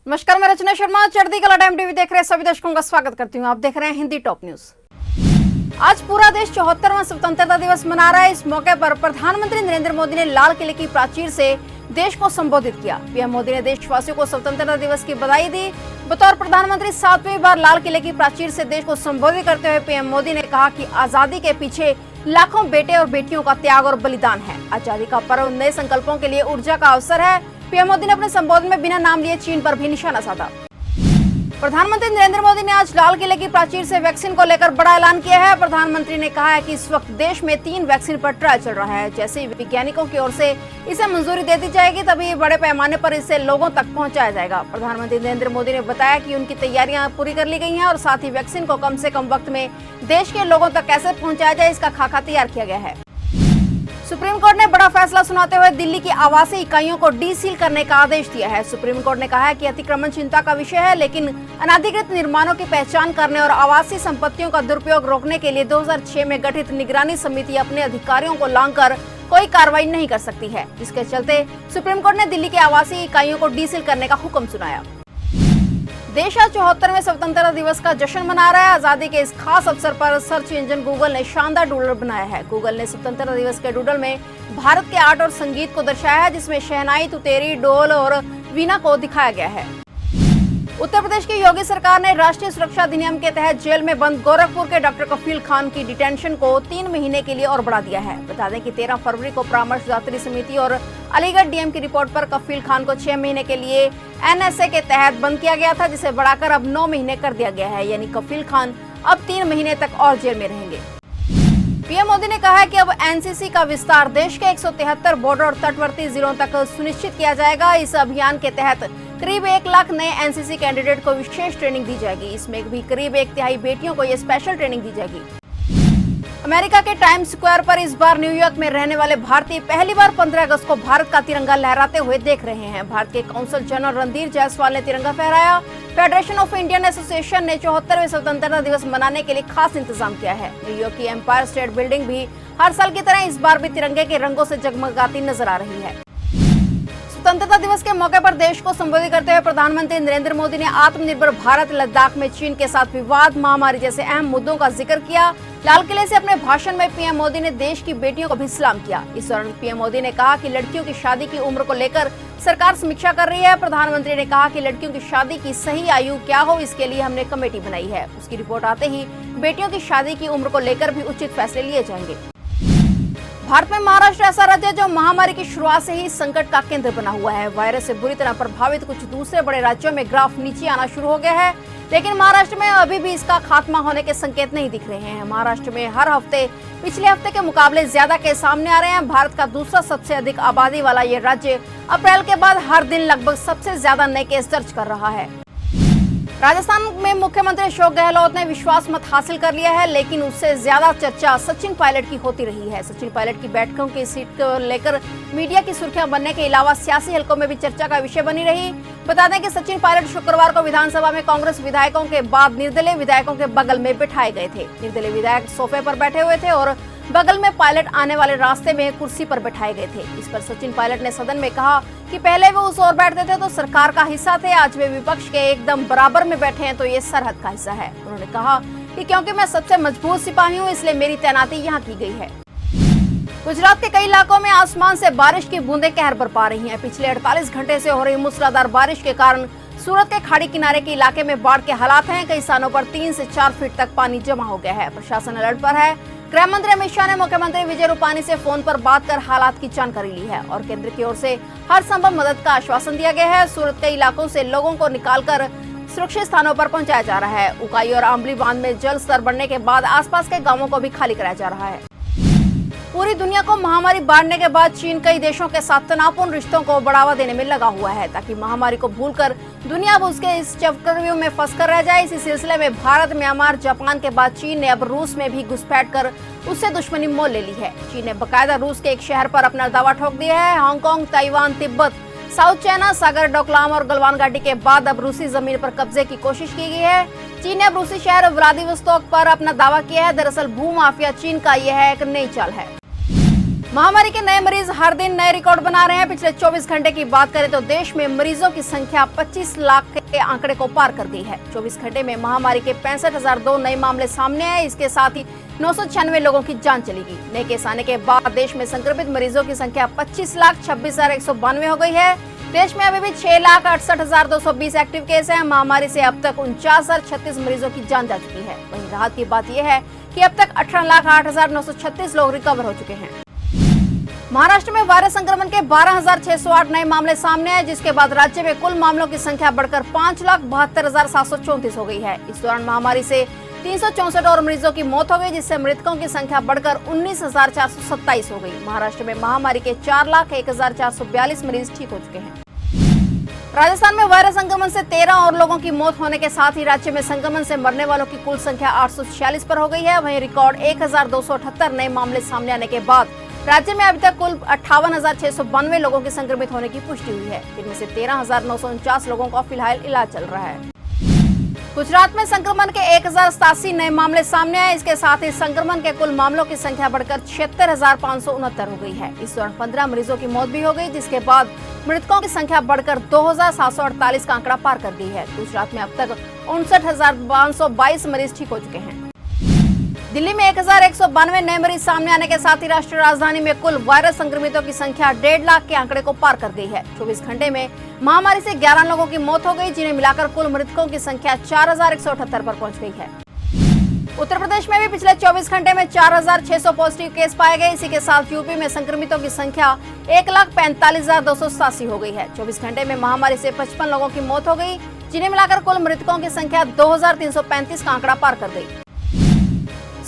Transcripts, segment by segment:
नमस्कार, मैं रचना शर्मा चढ़ती कला टाइम टीवी देख रहे सभी दर्शकों का स्वागत करती हूँ। आप देख रहे हैं हिंदी टॉप न्यूज। आज पूरा देश 74वां स्वतंत्रता दिवस मना रहा है। इस मौके पर प्रधानमंत्री नरेंद्र मोदी ने लाल किले की प्राचीर से देश को संबोधित किया। पीएम मोदी ने देशवासियों को स्वतंत्रता दिवस की बधाई दी। बतौर प्रधानमंत्री 7वीं बार लाल किले की प्राचीर से देश को संबोधित करते हुए पीएम मोदी ने कहा कि आजादी के पीछे लाखों बेटे और बेटियों का त्याग और बलिदान है। आजादी का पर्व नए संकल्पों के लिए ऊर्जा का अवसर है। पीएम मोदी ने अपने संबोधन में बिना नाम लिए चीन पर भी निशाना साधा। प्रधानमंत्री नरेंद्र मोदी ने आज लाल किले की प्राचीर से वैक्सीन को लेकर बड़ा ऐलान किया है। प्रधानमंत्री ने कहा है कि इस वक्त देश में 3 वैक्सीन पर ट्रायल चल रहा है। जैसे ही वैज्ञानिकों की ओर से इसे मंजूरी दे दी जाएगी तभी बड़े पैमाने पर इसे लोगों तक पहुंचाया जाएगा। प्रधानमंत्री नरेंद्र मोदी ने बताया कि उनकी तैयारियां पूरी कर ली गई हैं और साथ ही वैक्सीन को कम से कम वक्त में देश के लोगों तक कैसे पहुँचाया जाए इसका खाका तैयार किया गया है। सुप्रीम कोर्ट ने बड़ा फैसला सुनाते हुए दिल्ली की आवासीय इकाइयों को डीसील करने का आदेश दिया है। सुप्रीम कोर्ट ने कहा है कि अतिक्रमण चिंता का विषय है, लेकिन अनधिकृत निर्माणों की पहचान करने और आवासीय संपत्तियों का दुरुपयोग रोकने के लिए 2006 में गठित निगरानी समिति अपने अधिकारियों को लांघकर कोई कार्रवाई नहीं कर सकती है। इसके चलते सुप्रीम कोर्ट ने दिल्ली की आवासीय इकाइयों को डीसील करने का हुक्म सुनाया। देश आज 74वें स्वतंत्रता दिवस का जश्न मना रहा है। आजादी के इस खास अवसर पर सर्च इंजन गूगल ने शानदार डूडल बनाया है। गूगल ने स्वतंत्रता दिवस के डूडल में भारत के आर्ट और संगीत को दर्शाया है, जिसमें शहनाई, तुतेरी, ढोल और वीणा को दिखाया गया है। उत्तर प्रदेश की योगी सरकार ने राष्ट्रीय सुरक्षा अधिनियम के तहत जेल में बंद गोरखपुर के डॉक्टर कफील खान की डिटेंशन को 3 महीने के लिए और बढ़ा दिया है। बता दें कि 13 फरवरी को परामर्शदात्री समिति और अलीगढ़ डीएम की रिपोर्ट पर कफील खान को 6 महीने के लिए एनएसए के तहत बंद किया गया था, जिसे बढ़ाकर अब 9 महीने कर दिया गया है। यानी कफील खान अब 3 महीने तक और जेल में रहेंगे। पीएम मोदी ने कहा है कि अब एनसीसी का विस्तार देश के 173 बॉर्डर और तटवर्ती जिलों तक सुनिश्चित किया जाएगा। इस अभियान के तहत करीब 1 लाख नए एनसीसी कैंडिडेट को विशेष ट्रेनिंग दी जाएगी। इसमें भी करीब 1/3 बेटियों को ये स्पेशल ट्रेनिंग दी जाएगी। अमेरिका के टाइम्स स्क्वायर पर इस बार न्यूयॉर्क में रहने वाले भारतीय पहली बार 15 अगस्त को भारत का तिरंगा लहराते हुए देख रहे हैं। भारत के काउंसल जनरल रणधीर जायसवाल ने तिरंगा फहराया। फेडरेशन ऑफ इंडियन एसोसिएशन ने 74वें स्वतंत्रता दिवस मनाने के लिए खास इंतजाम किया है। न्यूयॉर्क की एम्पायर स्टेट बिल्डिंग भी हर साल की तरह इस बार भी तिरंगे के रंगों से जगमगाती नजर आ रही है। स्वतंत्रता दिवस के मौके पर देश को संबोधित करते हुए प्रधानमंत्री नरेंद्र मोदी ने आत्मनिर्भर भारत, लद्दाख में चीन के साथ विवाद, महामारी जैसे अहम मुद्दों का जिक्र किया। लाल किले से अपने भाषण में पीएम मोदी ने देश की बेटियों को भी सलाम किया। इस दौरान पीएम मोदी ने कहा कि लड़कियों की शादी की उम्र को लेकर सरकार समीक्षा कर रही है। प्रधानमंत्री ने कहा कि लड़कियों की शादी की सही आयु क्या हो, इसके लिए हमने कमेटी बनाई है। उसकी रिपोर्ट आते ही बेटियों की शादी की उम्र को लेकर भी उचित फैसले लिए जाएंगे। भारत में महाराष्ट्र ऐसा राज्य है जो महामारी की शुरुआत से ही संकट का केंद्र बना हुआ है। वायरस से बुरी तरह प्रभावित कुछ दूसरे बड़े राज्यों में ग्राफ नीचे आना शुरू हो गया है, लेकिन महाराष्ट्र में अभी भी इसका खात्मा होने के संकेत नहीं दिख रहे हैं। महाराष्ट्र में हर हफ्ते पिछले हफ्ते के मुकाबले ज्यादा केस सामने आ रहे हैं। भारत का दूसरा सबसे अधिक आबादी वाला ये राज्य अप्रैल के बाद हर दिन लगभग सबसे ज्यादा नए केस दर्ज कर रहा है। राजस्थान में मुख्यमंत्री अशोक गहलोत ने विश्वास मत हासिल कर लिया है, लेकिन उससे ज्यादा चर्चा सचिन पायलट की होती रही है। सचिन पायलट की बैठकों की सीट को लेकर मीडिया की सुर्खियां बनने के अलावा सियासी हलकों में भी चर्चा का विषय बनी रही। बता दें कि सचिन पायलट शुक्रवार को विधानसभा में कांग्रेस विधायकों के बाद निर्दलीय विधायकों के बगल में बिठाए गए थे। निर्दलीय विधायक सोफे पर बैठे हुए थे और बगल में पायलट आने वाले रास्ते में कुर्सी पर बैठाए गए थे। इस पर सचिन पायलट ने सदन में कहा कि पहले वो उस ओर बैठते थे तो सरकार का हिस्सा थे, आज वे विपक्ष के एकदम बराबर में बैठे हैं तो ये सरहद का हिस्सा है। उन्होंने कहा कि क्योंकि मैं सबसे मजबूत सिपाही हूँ इसलिए मेरी तैनाती यहाँ की गई है। गुजरात के कई इलाकों में आसमान से बारिश की बूंदें कहर बरपा रही हैं। पिछले 48 घंटे से हो रही मूसलाधार बारिश के कारण सूरत के खाड़ी किनारे के इलाके में बाढ़ के हालात हैं। कई स्थानों पर 3 से 4 फीट तक पानी जमा हो गया है। प्रशासन अलर्ट पर है। गृह मंत्री अमित शाह ने मुख्यमंत्री विजय रूपानी से फोन पर बात कर हालात की जानकारी ली है और केंद्र की ओर से हर संभव मदद का आश्वासन दिया गया है। सूरत के इलाकों से लोगों को निकालकर सुरक्षित स्थानों पर पहुंचाया जा रहा है। उकाई और आंबली बांध में जल स्तर बढ़ने के बाद आसपास के गांवों को भी खाली कराया जा रहा है। पूरी दुनिया को महामारी बांटने के बाद चीन कई देशों के साथ तनावपूर्ण रिश्तों को बढ़ावा देने में लगा हुआ है ताकि महामारी को भूलकर दुनिया अब उसके इस चक्रव्यूह में फंसकर रह जाए। इसी सिलसिले में भारत, म्यांमार, जापान के बाद चीन ने अब रूस में भी घुसपैठ कर उससे दुश्मनी मोल ले ली है। चीन ने बकायदा रूस के एक शहर पर अपना दावा ठोक दिया है। Hong Kong, Taiwan, Tibet, south China सागर, डोकलाम और गलवान घाटी के बाद अब रूसी जमीन पर कब्जे की कोशिश की गई है। चीन ने अब रूसी शहर व्लादिवोस्तोक पर अपना दावा किया है। दरअसल भूमाफिया चीन का यह एक नई चाल है। महामारी के नए मरीज हर दिन नए रिकॉर्ड बना रहे हैं। पिछले 24 घंटे की बात करें तो देश में मरीजों की संख्या 25 लाख के आंकड़े को पार कर गई है। 24 घंटे में महामारी के 65,002 नए मामले सामने आए। इसके साथ ही 996 लोगों की जान चली गई। नए केस आने के बाद देश में संक्रमित मरीजों की संख्या 25,26,192 हो गई है। देश में अभी भी 6,68,220 एक्टिव केस हैं। महामारी से अब तक 49,036 मरीजों की जान जा चुकी है। वहीं राहत की बात यह है कि अब तक 18,08,936 लोग रिकवर हो चुके हैं। महाराष्ट्र में वायरस संक्रमण के 12,608 नए मामले सामने आए, जिसके बाद राज्य में कुल मामलों की संख्या बढ़कर 5,72,734 हो गई है। इस दौरान महामारी से 364 और मरीजों की मौत हो गई, जिससे मृतकों की संख्या बढ़कर 19,427 हो गई। महाराष्ट्र में महामारी के 4,01,442 मरीज ठीक हो चुके हैं। राजस्थान में वायरस संक्रमण से 13 और लोगों की मौत होने के साथ ही राज्य में संक्रमण से मरने वालों की कुल संख्या 846 पर हो गई है। वहीं रिकॉर्ड 1,278 नए मामले सामने आने के बाद राज्य में अभी तक कुल 58,692 लोगों के संक्रमित होने की पुष्टि हुई है। इनमें से 13,949 लोगों का फिलहाल इलाज चल रहा है। गुजरात में संक्रमण के 1,087 नए मामले सामने आए। इसके साथ ही संक्रमण के कुल मामलों की संख्या बढ़कर 76,569 हो गई है। इस दौरान 15 मरीजों की मौत भी हो गई, जिसके बाद मृतकों की संख्या बढ़कर 2,748 का आंकड़ा पार कर गई है। गुजरात में अब तक 59,522 मरीज ठीक हो चुके हैं। दिल्ली में 1,192 नए मरीज सामने आने के साथ ही राष्ट्रीय राजधानी में कुल वायरस संक्रमितों की संख्या 1.5 लाख के आंकड़े को पार कर गई है। 24 घंटे में महामारी से 11 लोगों की मौत हो गई, जिन्हें मिलाकर कुल मृतकों की संख्या 4,178 पर पहुंच गई है। उत्तर प्रदेश में भी पिछले 24 घंटे में 4,600 पॉजिटिव केस पाए गए। इसी के साथ यूपी में संक्रमितों की संख्या 1,45,287 हो गई है। 24 घंटे में महामारी से 55 लोगों की मौत हो गई, जिन्हें मिलाकर कुल मृतकों की संख्या 2,335 का आंकड़ा पार कर गई।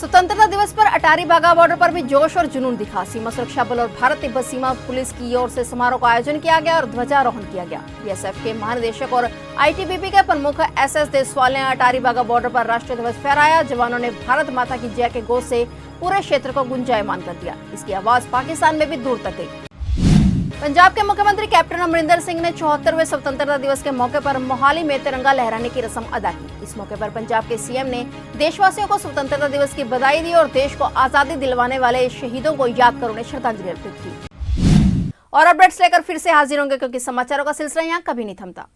स्वतंत्रता दिवस पर अटारी वाघा बॉर्डर पर भी जोश और जुनून दिखा। सीमा सुरक्षा बल और भारत तिब्बत सीमा पुलिस की ओर से समारोह का आयोजन किया गया और ध्वजारोहण किया गया। बीएसएफ के महानिदेशक और आईटीबीपी के प्रमुख एसएस देसवाल ने अटारी वाघा बॉर्डर पर राष्ट्रीय ध्वज फहराया। जवानों ने भारत माता की जय के घोष से पूरे क्षेत्र को गुंजायमान कर दिया। इसकी आवाज पाकिस्तान में भी दूर तक गई। पंजाब के मुख्यमंत्री कैप्टन अमरिंदर सिंह ने 74वें स्वतंत्रता दिवस के मौके पर मोहाली में तिरंगा लहराने की रस्म अदा की। इस मौके पर पंजाब के सीएम ने देशवासियों को स्वतंत्रता दिवस की बधाई दी और देश को आजादी दिलवाने वाले शहीदों को याद कर उन्हें श्रद्धांजलि अर्पित की। और अपडेट्स लेकर फिर से हाजिर होंगे, क्योंकि समाचारों का सिलसिला यहाँ कभी नहीं थमता।